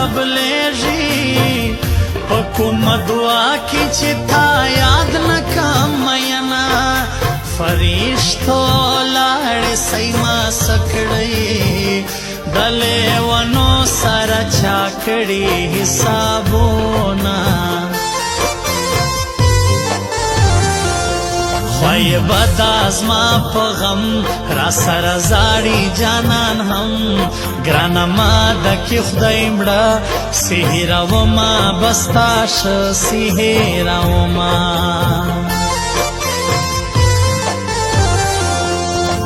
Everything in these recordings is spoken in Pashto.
قبلیږي په کومه دعا کې چې تا یاد نه کړم مینا فرشتو لاړې سۍ ما څه کړی د لیونو سره چا کړي حسابونه خوی بدا زما په غم را سره زاړي جانان هم ګرانه ما د کې خدای مړه سهیروما بستاش سهیروما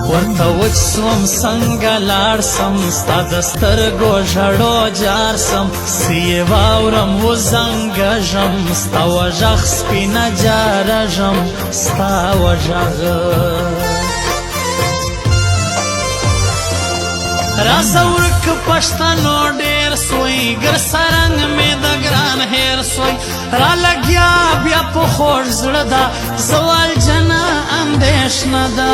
ورته وچ سوم څنګه لاړ سم ستا د سترګو ژړو جار سم سیې واورم وزنګژم ستا وژغ سپینه جارژم ستا وژغ راسه ورک پښتنو ډېر سوی ګر سرنګ مې د ګران هیر سوی را لګیا بیا په خوږ زړه ده زوال جنه اندېښنه ده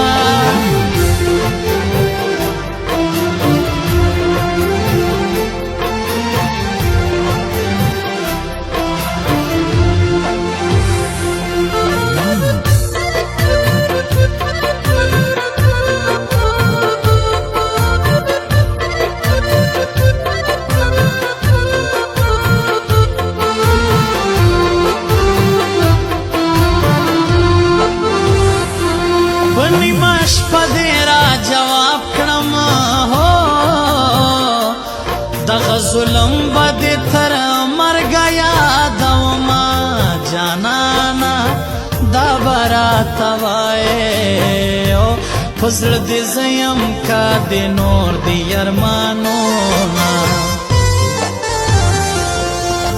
دغه ظلم به دې تر مرګه یادومه جانانه دا به راته وایې په زړه دې زه یم که دې نور دې ارمانونه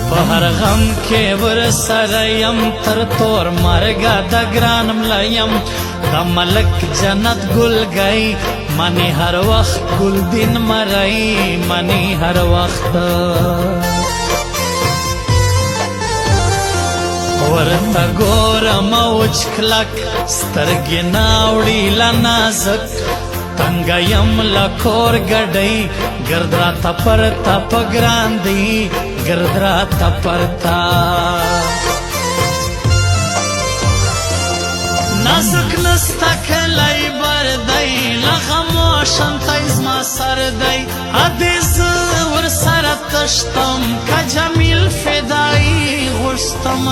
په هر غم کې ورسره یم تر تور مرګه د ګران مله یم د ملک جنت ګل گئی منی هر وخت گل دین مرئی منی هر وخت ورته ګورم اوچ کلک سترګې ناوړي له نازک تنګه یم له کور ګډۍ ګرد راته پرته په ګران دی ګرد راته پرته نازک نستا کلی بردی لغموشن تای زما سر دی ادیز ور سر تشتم که جمیل فدایی غشتم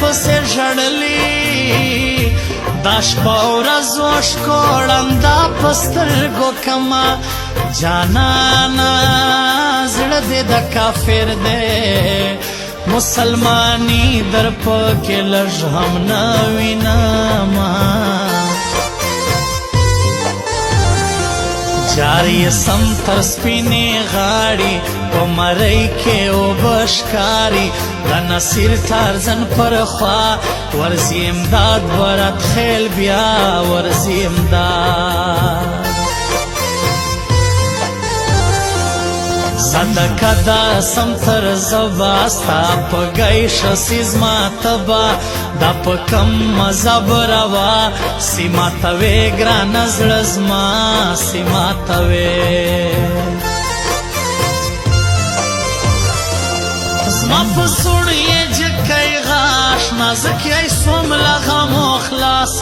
پسې ژړلی دا شپه ورځ وشکوړنده په سترګو کمه جانانه زړه دې د کافر دی مسلماني در پکې لږ هم نه وینمه جاری سم تر سپینې غاړي په مرۍ کې اوبه ښکاري د نصیر تارزن پر خوا ورځي امداد ورت خیل بیا ورځي امداد صدقه دا سم تر زبا ستا په ګیشه سي زما تبا دا په کم مذهب روا سی ماتوې ګرانه زړه زما سی ماتوې زما په سوړ یې جکی غاښ نازک یې سوم له غمو خلاص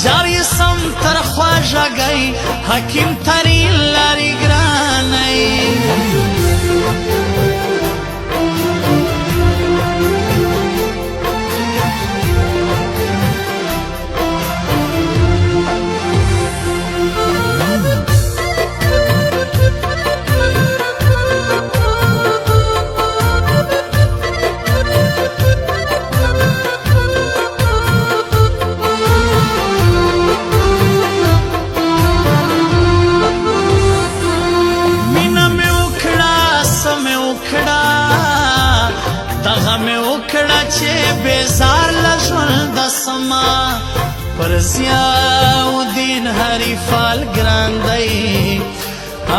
جار یې سم تر خواږګۍ حکیم ترین لارې ګرانۍ بیزار لژوند سما پر ضیاء الدین حریفال ګران دی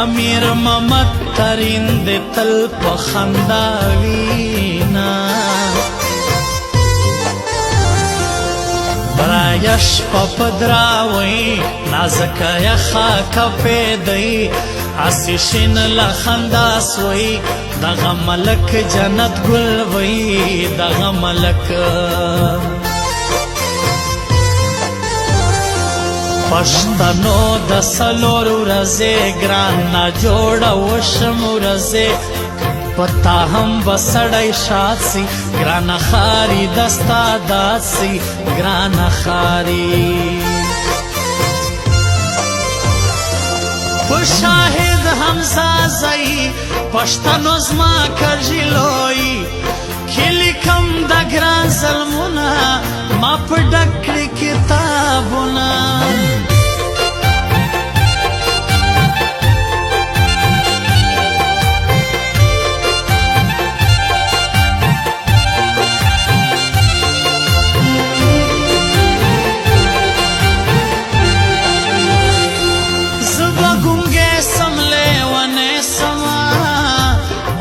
امیر محمد ترین د تل په خندا وینا برایش پدراوی نازک یخا کپیدی عسیشین لخندا سوی دغه ملک جنت گل وی دغه ملک پښتنو د سلور ورځې ګران نه جوړه وشم ورځې پتا هم بسړی شاسي ګران خاري دستا داسي ګران خاري شاهد حمزه زئی پښتنو زما کژلوي کلی کم د ګران ظلمونه ما په ډکړي کتابونه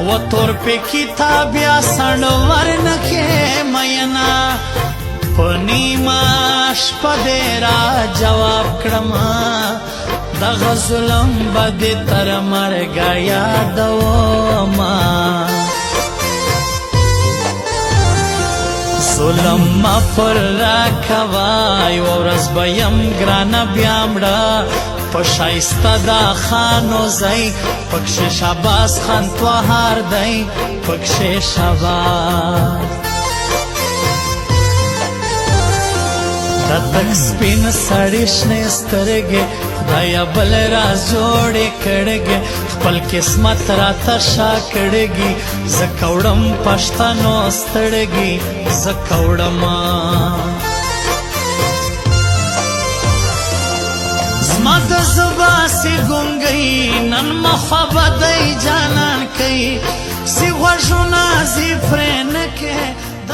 و تور پہ کتابیا سنور نکے مینا پنیماش پدیرا جواب کرما دغ ظلم بد تر مرگا یادو ما ظلم ما پر را کوای ورز بیم گرانا بیامڑا پشایسته دا خانو زئی پکش شاباس خان توهار دی پکش شاباس دا تک سپین سړی شنه سترګې خدایا بل را جوړې کړګې خپل قسمت را تشا کړګې زکوړم پښتنو ستړګې زکوړم زما د زبا سی ګونګۍ نن محبت جانان کوي سی غوږونه زی فرې نه کې د